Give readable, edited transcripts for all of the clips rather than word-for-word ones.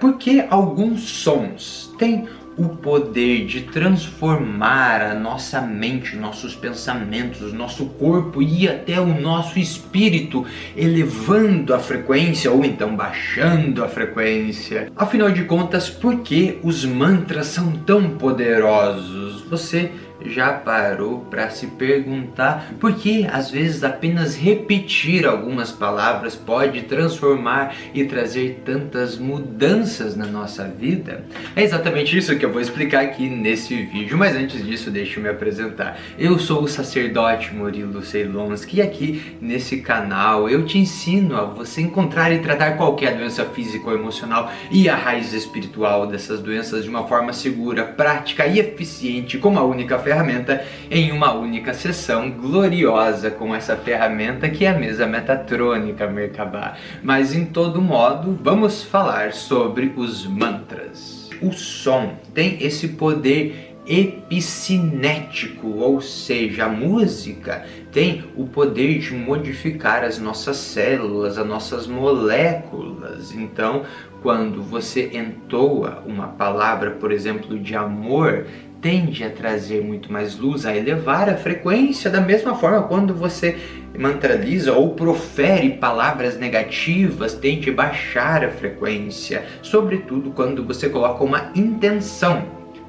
Porque alguns sons têm o poder de transformar a nossa mente, nossos pensamentos, nosso corpo e até o nosso espírito, elevando a frequência ou então baixando a frequência. Afinal de contas, por que os mantras são tão poderosos? Você já parou para se perguntar por que às vezes apenas repetir algumas palavras pode transformar e trazer tantas mudanças na nossa vida? É exatamente isso que eu vou explicar aqui nesse vídeo, mas antes disso deixa eu me apresentar. Eu sou o sacerdote Murilo Ceilonski e aqui nesse canal eu te ensino a você encontrar e tratar qualquer doença física ou emocional e a raiz espiritual dessas doenças de uma forma segura, prática e eficiente, com uma única ferramenta em uma única sessão gloriosa com essa ferramenta que é a mesa metatrônica Merkabah. Mas em todo modo, vamos falar sobre os mantras. O som tem esse poder epicinético, ou seja, a música tem o poder de modificar as nossas células, as nossas moléculas. Então, quando você entoa uma palavra, por exemplo, de amor, tende a trazer muito mais luz, a elevar a frequência. Da mesma forma, quando você mantraliza ou profere palavras negativas, tende a baixar a frequência, sobretudo quando você coloca uma intenção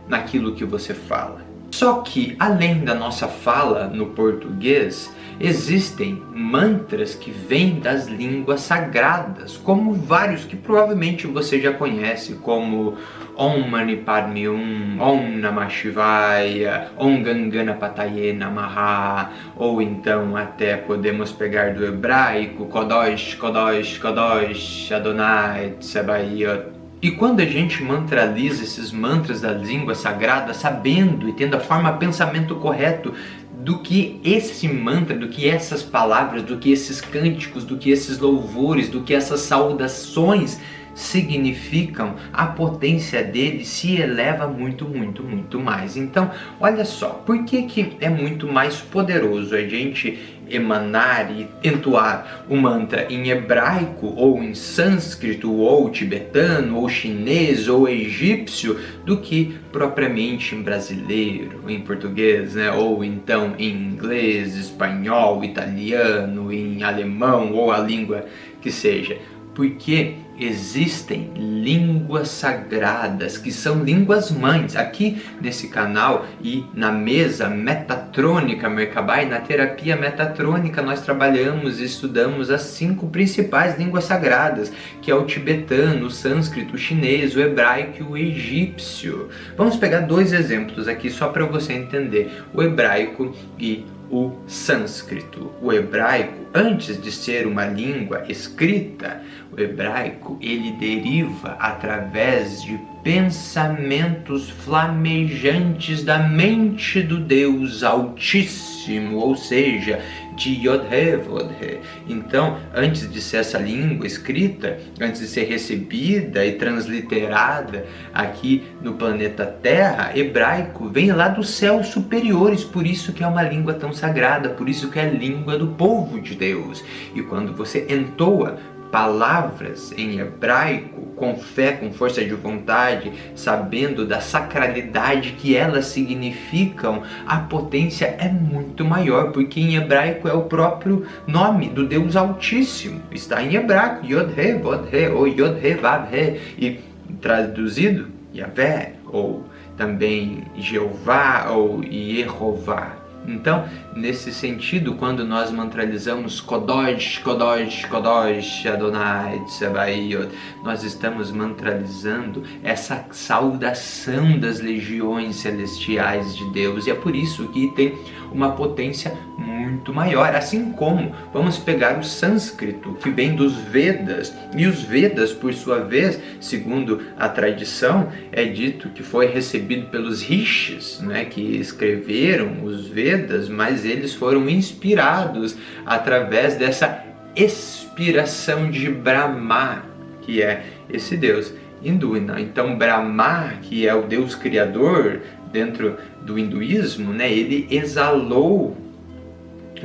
naquilo que você fala. Só que, além da nossa fala no português, existem mantras que vêm das línguas sagradas, como vários que provavelmente você já conhece, como Om Mani Padme Hum, Om Namah Shivaya, Om Ganganapataye Namaha, ou então até podemos pegar do hebraico Kodosh, Kodosh, Kodosh, Adonai Tsebayot. E quando a gente mantraliza esses mantras da língua sagrada, sabendo e tendo a forma pensamento correto do que esse mantra, do que essas palavras, do que esses cânticos, do que esses louvores, do que essas saudações significam, a potência dele se eleva muito mais. Então, olha só, por que é muito mais poderoso a gente emanar e entoar o mantra em hebraico, ou em sânscrito, ou tibetano, ou chinês, ou egípcio, do que propriamente em brasileiro, em português, né? Ou então em inglês, espanhol, italiano, em alemão, ou a língua que seja? Porque existem línguas sagradas, que são línguas mães. Aqui nesse canal e na mesa metatrônica Merkabah, e na terapia metatrônica, nós trabalhamos e estudamos as 5 principais línguas sagradas, que é o tibetano, o sânscrito, o chinês, o hebraico e o egípcio. Vamos pegar 2 exemplos aqui só para você entender: o hebraico e o sânscrito. O hebraico, antes de ser uma língua escrita, o hebraico ele deriva através de pensamentos flamejantes da mente do Deus Altíssimo, ou seja, de Yod-He Vod-He. Então, antes de ser essa língua escrita, antes de ser recebida e transliterada aqui no planeta Terra, hebraico vem lá dos céus superiores, por isso que é uma língua tão sagrada, por isso que é a língua do povo de Deus. E quando você entoa palavras em hebraico, com fé, com força de vontade, sabendo da sacralidade que elas significam, a potência é muito maior, porque em hebraico é o próprio nome do Deus Altíssimo. Está em hebraico, Yod-He, Vod-He, ou Yod-He, Vav-He, e traduzido, Yahvé, ou também Jeová, ou Yehová. Então, nesse sentido, quando nós mantralizamos Kodosh, Kodosh, Kodosh, Adonai Tsebayot, nós estamos mantralizando essa saudação das legiões celestiais de Deus. E é por isso que tem uma potência muito maior. Assim como, vamos pegar o sânscrito, que vem dos Vedas. E os Vedas, por sua vez, segundo a tradição, é dito que foi recebido pelos rishis, né, que escreveram os Vedas, mas eles foram inspirados através dessa expiração de Brahma, que é esse Deus hindu. Então Brahma, que é o Deus criador dentro do hinduísmo, né, ele exalou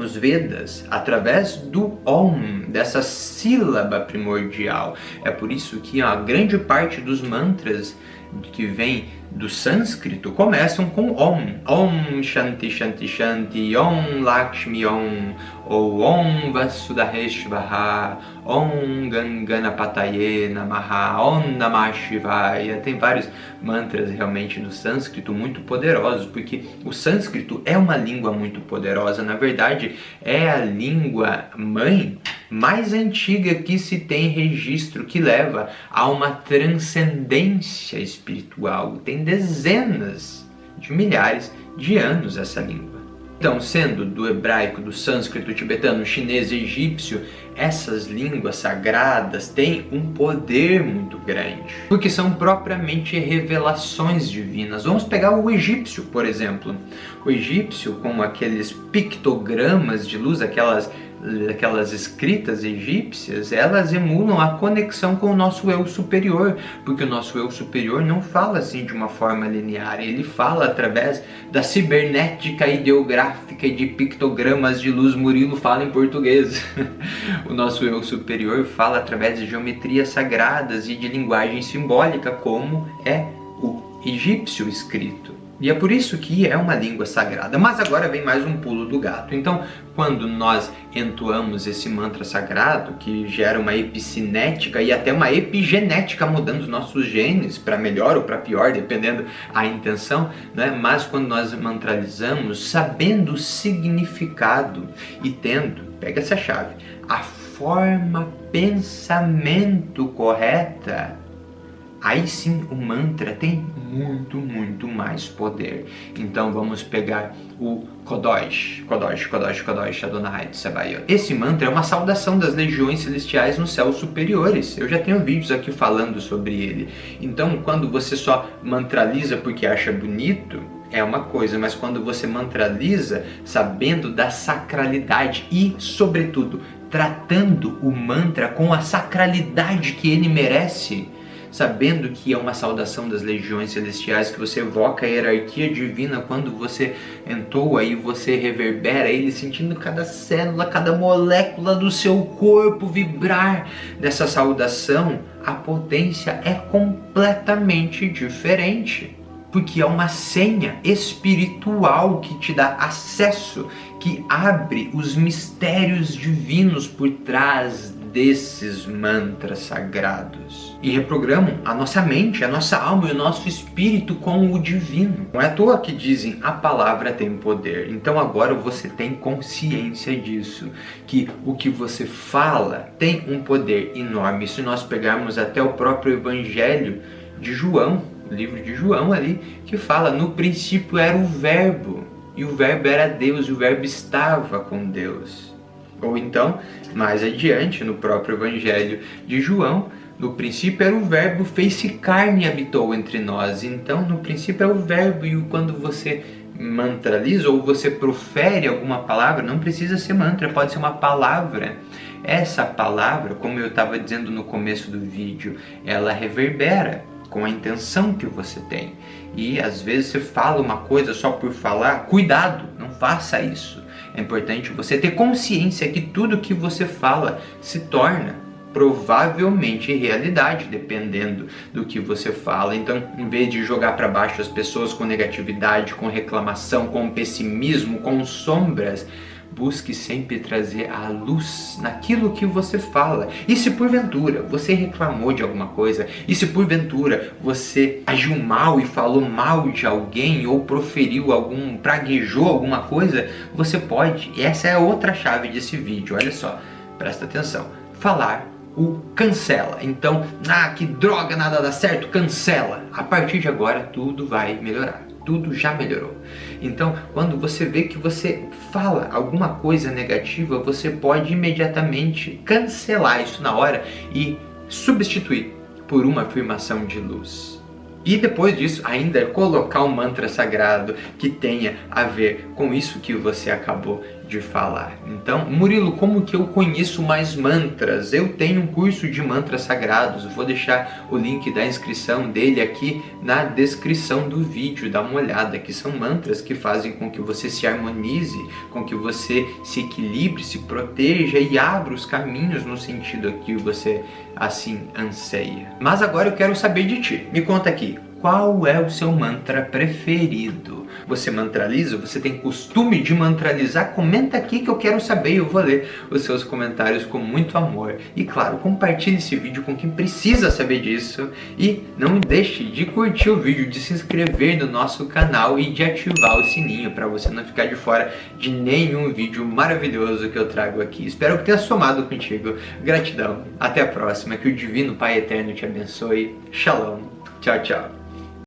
os Vedas através do Om, dessa sílaba primordial. É por isso que a grande parte dos mantras que vem do sânscrito começam com Om. Om Shanti Shanti Shanti, Om Lakshmi Om, ou Om Vasudheshvaha, Om Ganganapataye Namaha, Om Namah Shivaya. Tem vários mantras realmente no sânscrito muito poderosos, porque o sânscrito é uma língua muito poderosa. Na verdade, é a língua mãe mais antiga que se tem registro, que leva a uma transcendência espiritual. Tem dezenas de milhares de anos essa língua. Então, sendo do hebraico, do sânscrito, tibetano, chinês, egípcio, essas línguas sagradas têm um poder muito grande, porque são propriamente revelações divinas. Vamos pegar o egípcio, por exemplo. O egípcio, com aqueles pictogramas de luz, aquelas escritas egípcias, elas emulam a conexão com o nosso eu superior, porque o nosso eu superior não fala assim de uma forma linear, ele fala através da cibernética ideográfica e de pictogramas de luz. Murilo fala em português. O nosso eu superior fala através de geometrias sagradas e de linguagem simbólica, como é o egípcio escrito. E é por isso que é uma língua sagrada. Mas agora vem mais um pulo do gato. Então, quando nós entoamos esse mantra sagrado, que gera uma epicinética e até uma epigenética, mudando os nossos genes para melhor ou para pior, dependendo a intenção, né? Mas quando nós mantralizamos, sabendo o significado e tendo, pega essa chave, a forma pensamento correta, aí sim o mantra tem muito, muito mais poder. Então vamos pegar o Kodosh, Kodosh, Kodosh, Kodosh, Adonai Tsebaot. Esse mantra é uma saudação das legiões celestiais nos céus superiores. Eu já tenho vídeos aqui falando sobre ele. Então, quando você só mantraliza porque acha bonito, é uma coisa, mas quando você mantraliza sabendo da sacralidade e, sobretudo, tratando o mantra com a sacralidade que ele merece, sabendo que é uma saudação das legiões celestiais, que você evoca a hierarquia divina quando você entoa e você reverbera ele, sentindo cada célula, cada molécula do seu corpo vibrar dessa saudação, a potência é completamente diferente. Porque é uma senha espiritual que te dá acesso, que abre os mistérios divinos por trás desses mantras sagrados e reprogramam a nossa mente, a nossa alma e o nosso espírito com o divino. Não é à toa que dizem a palavra tem poder. Então agora você tem consciência disso, que o que você fala tem um poder enorme. Se nós pegarmos até o próprio Evangelho de João, o livro de João ali, que fala: no princípio era o Verbo, e o Verbo era Deus, e o Verbo estava com Deus. Ou então, mais adiante, no próprio Evangelho de João, no princípio era o Verbo, fez-se carne e habitou entre nós. Então, no princípio é o Verbo, e quando você mantraliza ou você profere alguma palavra, não precisa ser mantra, pode ser uma palavra. Essa palavra, como eu estava dizendo no começo do vídeo, ela reverbera com a intenção que você tem. E às vezes você fala uma coisa só por falar. Cuidado, não faça isso. É importante você ter consciência que tudo que você fala se torna provavelmente realidade, dependendo do que você fala. Então, em vez de jogar para baixo as pessoas com negatividade, com reclamação, com pessimismo, com sombras, busque sempre trazer a luz naquilo que você fala. E se porventura você reclamou de alguma coisa, e se porventura você agiu mal e falou mal de alguém, ou proferiu praguejou alguma coisa, você pode, e essa é a outra chave desse vídeo, olha só, presta atenção, falar o cancela. Então, que droga, nada dá certo, cancela. A partir de agora tudo vai melhorar. Tudo já melhorou. Então, quando você vê que você fala alguma coisa negativa, você pode imediatamente cancelar isso na hora e substituir por uma afirmação de luz. E depois disso, ainda colocar um mantra sagrado que tenha a ver com isso que você acabou de falar. Então, Murilo, como que eu conheço mais mantras? Eu tenho um curso de mantras sagrados, vou deixar o link da inscrição dele aqui na descrição do vídeo, dá uma olhada, que são mantras que fazem com que você se harmonize, com que você se equilibre, se proteja e abra os caminhos no sentido que você assim anseia. Mas agora eu quero saber de ti, me conta aqui, qual é o seu mantra preferido? Você mantraliza? Você tem costume de mantralizar? Comenta aqui que eu quero saber, eu vou ler os seus comentários com muito amor. E claro, compartilhe esse vídeo com quem precisa saber disso. E não deixe de curtir o vídeo, de se inscrever no nosso canal e de ativar o sininho para você não ficar de fora de nenhum vídeo maravilhoso que eu trago aqui. Espero que tenha somado contigo. Gratidão. Até a próxima. Que o Divino Pai Eterno te abençoe. Shalom. Tchau, tchau.